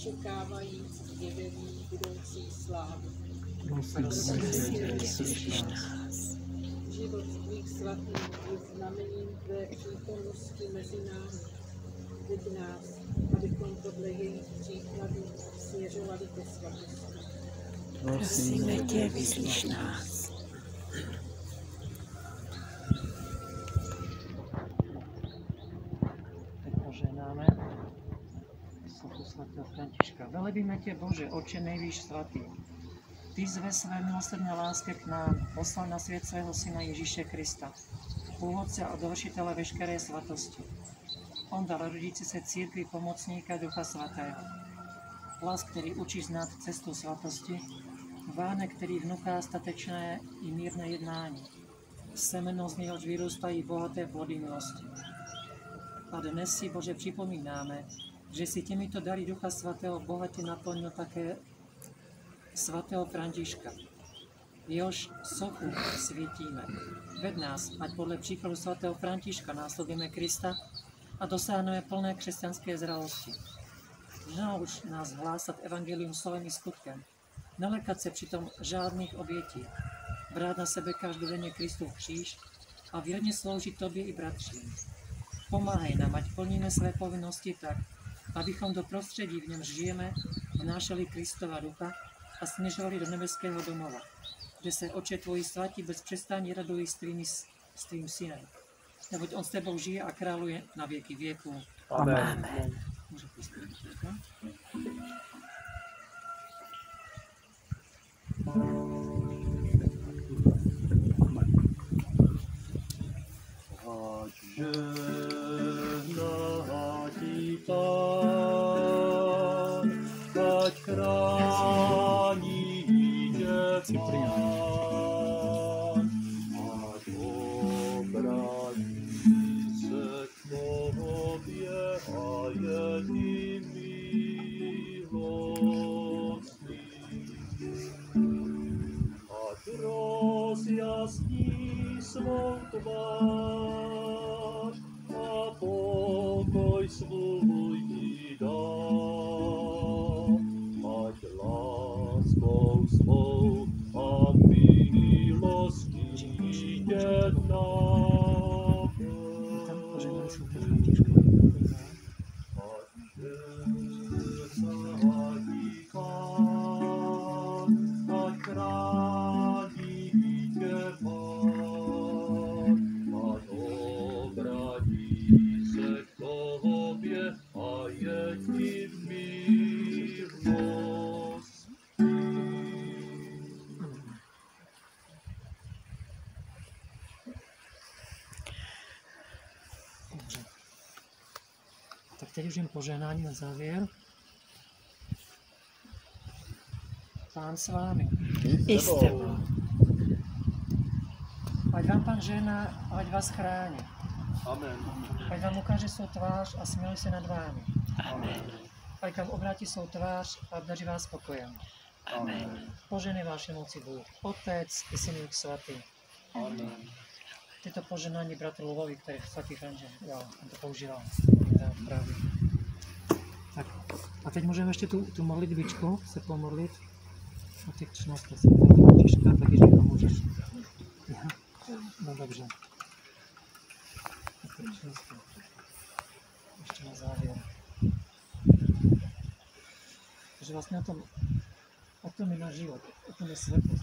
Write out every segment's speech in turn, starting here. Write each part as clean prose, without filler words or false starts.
očekávajíc zjevení budoucí slávy. Život tvých svatých je znamením tvé přítomnosti mezi námi. Veď nás, abychom podle jejich příkladů směřovali ke svatosti. Prosíme tě, vyslíš nás. Teď poženáme sochu svatého Františka. Velebíme tě, Bože, Otče nejvýš svatý. Ty z ve své milosrdné láske k nám poslal na svět svého Syna Ježíše Krista, původce a dovršitele veškeré svatosti. On dal rodící se církvi pomocníka Ducha Svatého. Hlas, který učí znát cestu svatosti, vánek, který vnuká statečné i mírné jednání. Semeno, z něhož vyrůstají bohaté plody milosti. A dnes si, Bože, připomínáme, že si těmito dary Ducha Svatého bohatě naplnil také svatého Františka. Jehož sochu svítíme. Ved nás, ať podle příkladu svatého Františka následujeme Krista a dosáhneme plné křesťanské zralosti. Nauč nás hlásat evangelium slovem i skutkem, nelekat se přitom žádných obětí, brát na sebe každodenně Kristův kříž a věrně sloužit tobě i bratřím. Pomáhej nám, ať plníme své povinnosti tak, abychom do prostředí, v něm žijeme, vnášeli Kristova ducha a směřovali do nebeského domova, kde se Otče tvoji svatí bez přestání radují s tvým synem. Neboť on s tebou žije a králuje na věky věků. Amen. Může postavit. Žehnátí Pán, ať chrání tě Pán, ať obrátí se k tobě a je ti milostný. Ať rozjasní svou tvář a pokoj svůj ti dá. Ať láskou svou a milostí tě Tak teď už jen požehnání na závěr. Pán s vámi. I s tebou. Ať vám Pán žehná, ať vás chrání. Amen. Ať vám ukáže svou tvář a smělí se nad vámi. Amen. Ať vám obrátí svou tvář a obdaří vás pokojem. Amen. Poženej vaše moci Bůh, Otec i Syn i Svatý. Amen. Tyto poženání bratru Lubovi, který svatý František on to používal. Právě. Tak a teď můžeme ještě tu modlitbičku se pomodlit. O těch 13 svatého Františka, tak když to můžeš. No dobře. Ještě na závěr. Takže vlastně o tom je náš život, o tom je světlost.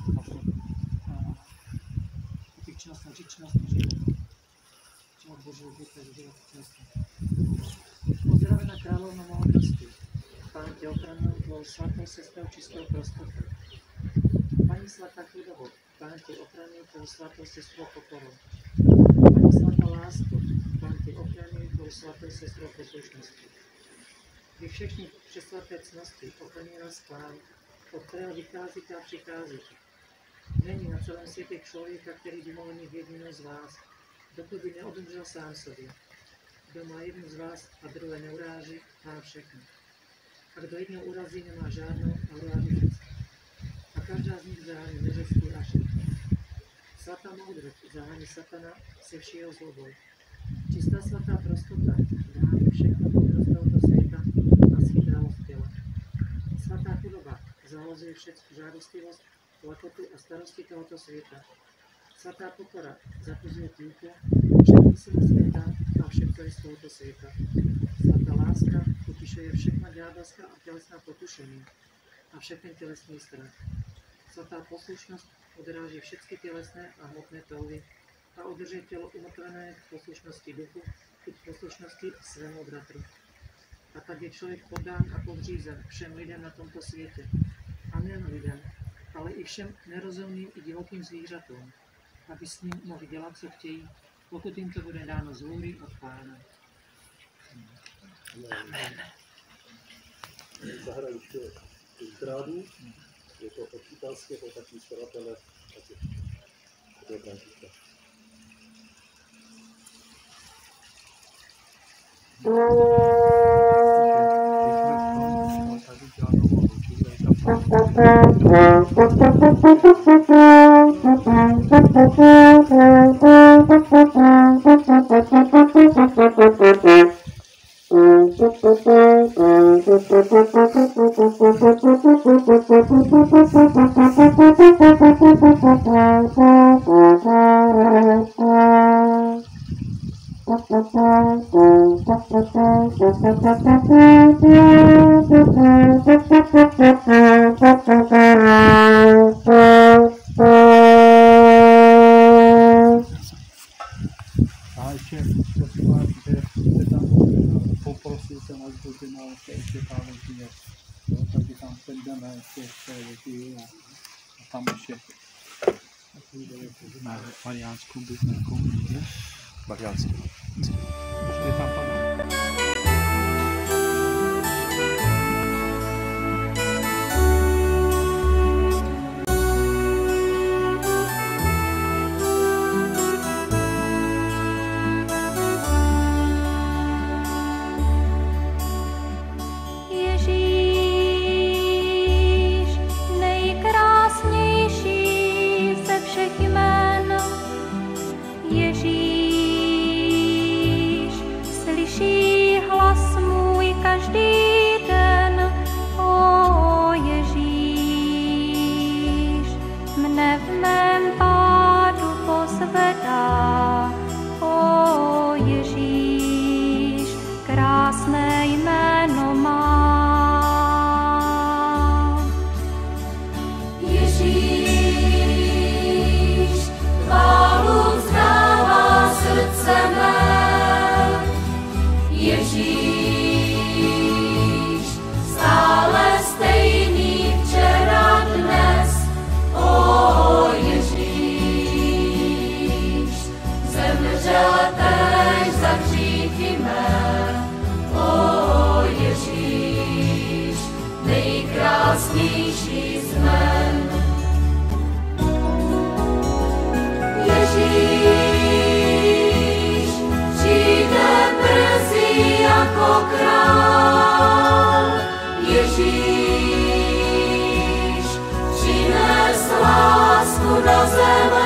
O těch činostech život. Činnost Božího života je život činostech. Pozdravena královna moudrosti. Pán tě ochraňuje tvou svatou sestrou čistou prostotou. Paní svatá chudobo, Pán tě ochraňuje tvou svatou sestrou pokorou. Paní svatá lásko, Pán tě ochraňuje tvou svatou sestrou poslušností. Vy všichni přesvaté cnosti ochraňuje nás Pán, od kterého vycházíte a přicházíte. Není na celém světě člověka, který by mohl mít jedinou z vás, dokud by neodumřel sám sobě. Kdo má jednu z vás a druhé neuráží, má všechno. A kdo jednou urazí, nemá žádnou a uráží vždycky. A každá z nich zahání neřestí a všechno. Svatá moudrost zahání satana se všího zlobou. Čistá svatá prostota zahání všechno moudrost tohoto světa a schytrálost těla. zahozuje všetku žádostivosť, lakotu a starosti tohoto sveta. Svatá pokora zapuzuje pýchu, všetky sily sveta a všetko je z tohoto sveta. Svatá láska utišuje všechna ďábelská a telesná pokušenie a všechny telesný strach. Svatá poslušnosť odráží všetky telesné a hmotné touhy a udrží telo umotvené v poslušnosti duchu i v poslušnosti svému bratru. A tak je človek poddán a podřízen všem lidem na tomto světě. A nejen lidem, ale i všem nerozumným i divokým zvířatům, aby s ním mohli dělat, co chtějí, pokud jim to bude dáno z vůli od Pána. Amen. Zahraničí Zdradu, je to od italského taky skladatele, taky Františka. A ještě prosím vás, že jste tam poprosil se nás, že na ještě pár hodin, takže tam se jdeme ještě a tam ještě na Mariánskou bytnou komunitě. Mariánskou. Je tam pana. Ježíš přines lásku na zem.